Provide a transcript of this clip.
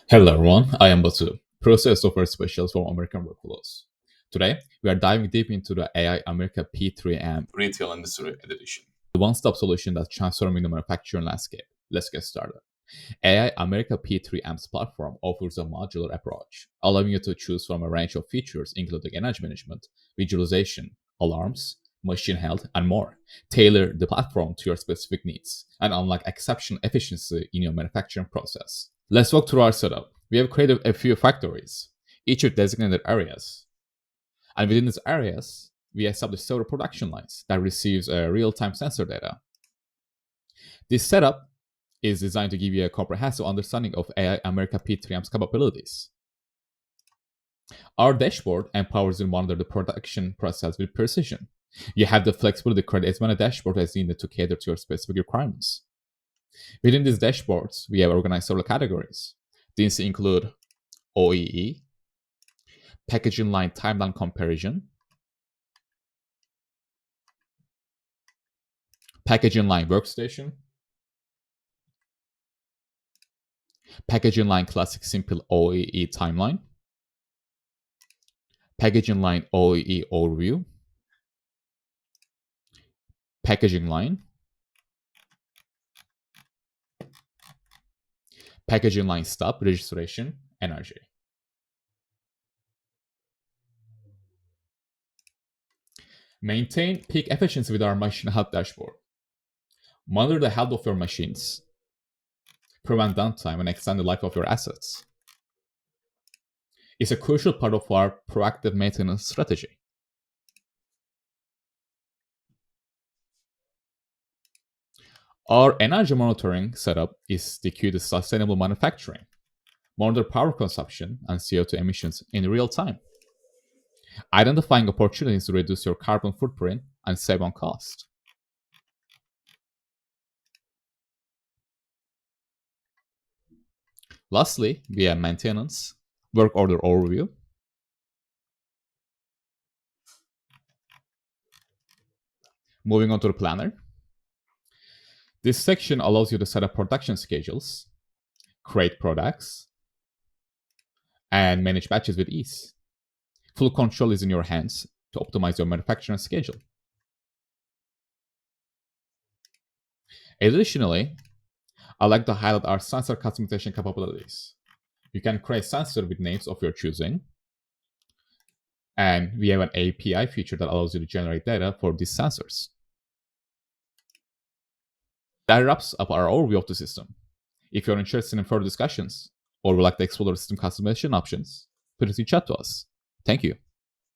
Hello everyone, I am Batu, Process Software Specialist for American Workflows. Today, we are diving deep into the AI America P3M Retail Industry Edition, the one-stop solution that's transforming the manufacturing landscape. Let's get started. AI America P3M's platform offers a modular approach, allowing you to choose from a range of features including energy management, visualization, alarms, machine health, and more. Tailor the platform to your specific needs and unlock exceptional efficiency in your manufacturing process. Let's walk through our setup. We have created a few factories, each with designated areas. And within these areas, we establish several production lines that receives real-time sensor data. This setup is designed to give you a comprehensive understanding of AI America P3M's capabilities. Our dashboard empowers you to monitor the production process with precision. You have the flexibility to create as many dashboards as needed to cater to your specific requirements. Within these dashboards, we have organized several categories. These include OEE, packaging line timeline comparison, packaging line workstation, packaging line classic simple OEE timeline, packaging line OEE overview, packaging line, packaging line stop, registration, energy. Maintain peak efficiency with our machine health dashboard. Monitor the health of your machines. Prevent downtime and extend the life of your assets. It's a crucial part of our proactive maintenance strategy. Our energy monitoring setup is the key to sustainable manufacturing. Monitor power consumption and CO2 emissions in real time, identifying opportunities to reduce your carbon footprint and save on cost. Lastly, we have maintenance, work order overview, moving on to the planner. This section allows you to set up production schedules, create products, and manage batches with ease. Full control is in your hands to optimize your manufacturing schedule. Additionally, I'd like to highlight our sensor customization capabilities. You can create sensors with names of your choosing, and we have an API feature that allows you to generate data for these sensors. That wraps up our overview of the system. If you're interested in further discussions or would like to explore the system customization options, please reach out to us. Thank you.